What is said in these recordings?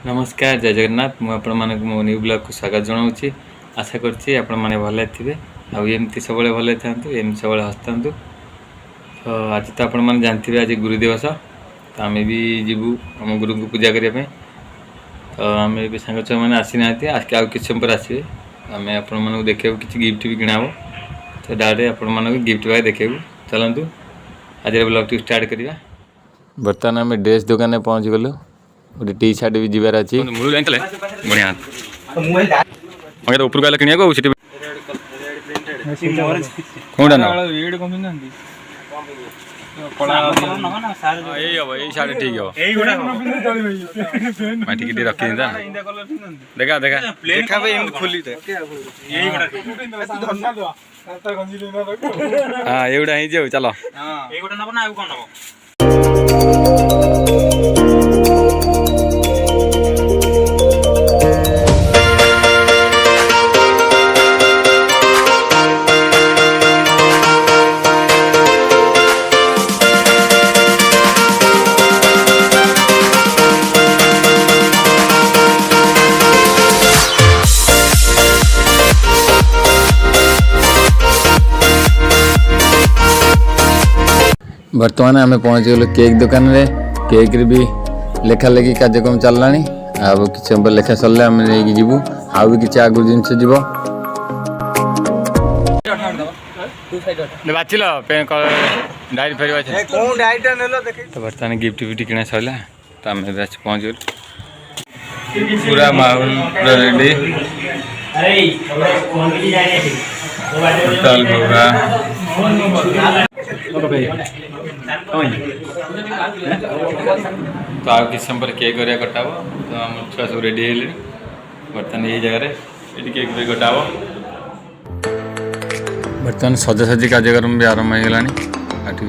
नमस्कार जय जगन्नाथ मुझे मो न्यू ब्लॉग को स्वागत जनाऊँगी। आशा करुँची भले थे आमती सब भले था एमती सब हसता। तो आज तो आप जानते आज गुरु दिवस तो आम भी जीवु आम गुरु को पूजा करने। तो आम भी सांग छुआ मैंने आसी ना आज कि समय आसवे आम आप देखा कि गिफ्ट भी किणाब। तो डायरेक्ट आप गिफ्ट भाई देखा चलतु आज ब्लॉग टी स्टार्ट करवा। बर्तमान आम ड्रेस दुकान में पहुँच गलु गोटे टी सार्ट भी जीवार अच्छी बढ़िया ऊपर गला किणा कौटा ना साढ़े ठीक हम ठीक रखी देखा देखा हाँ ये हो चलो बर्तमान आम पहुँच गलु केक दुकान रे। केक रे भी लेखा लेखी कार्यक्रम चलला अब कि लेखा सरले आम नहीं जीवु आउ भी किसी आगु जिन जीव बाचिल डायरी फेर तो बर्तमान गिफ्ट फिफ्ट किना सरला। तो आम पहुँच गलु पूरा माहौल रेडी होटल पूरा तो आ कि समय केक कटा कटाब। तो आम छुआ सब रेडी है बर्तमान ये जगह केक भी कटाब। बर्तमान सजासजी कार्यक्रम भी आरंभ हो गला कि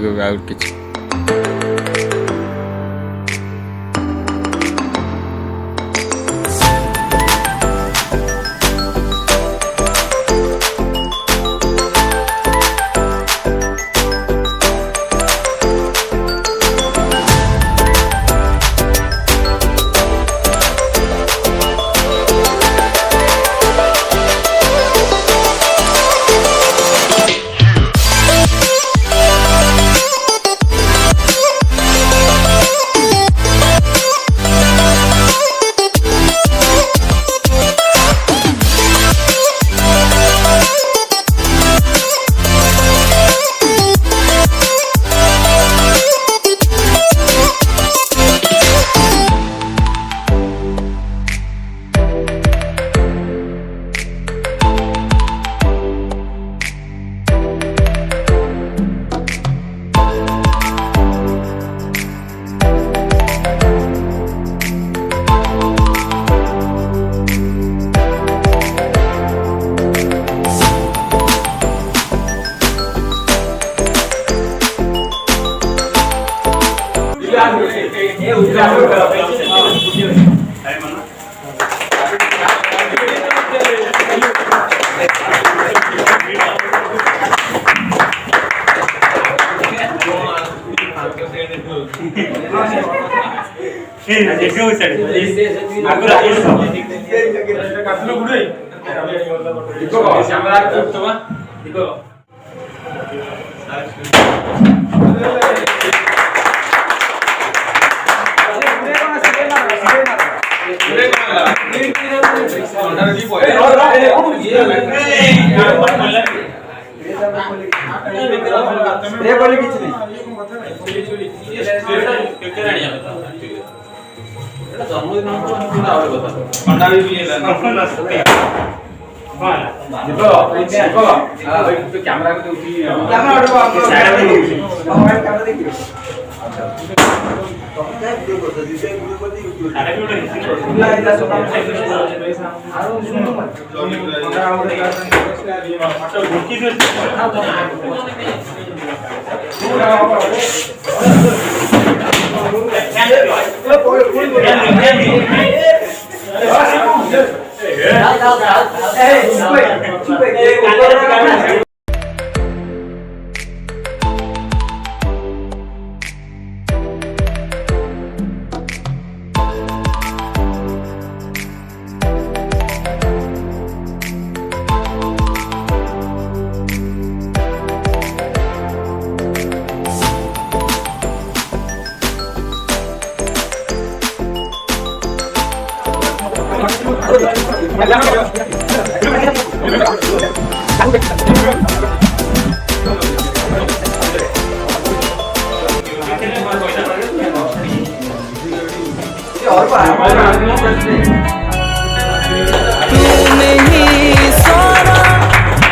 तुमे ही ईश्वर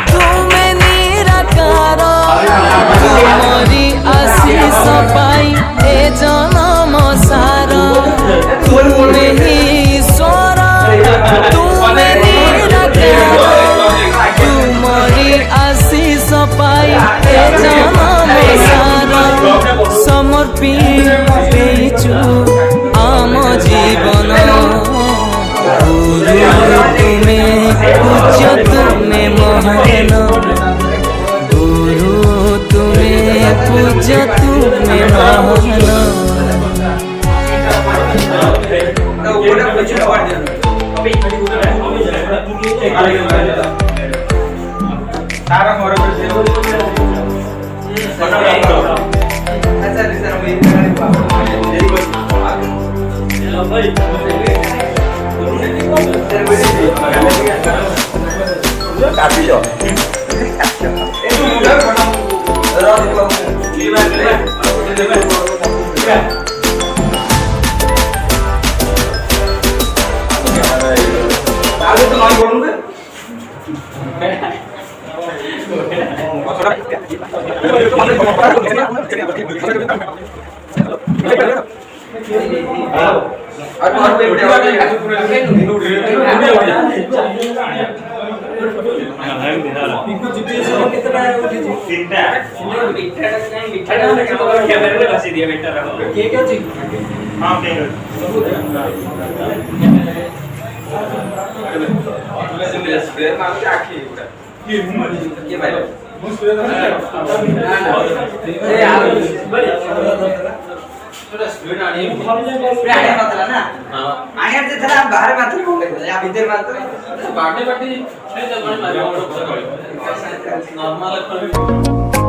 तुमे निराकार तुमरी आशीष पाई ए जन्म सार तुमे ही ईश्वर तुमे निराकार तुमरी आशीष पाई ए जन्म सार समर्पी देइछु आम जीवन गुरु तुमे पूज्य तुमे महान गुरु तुमे पूज्य तुमे महान नॉर्मल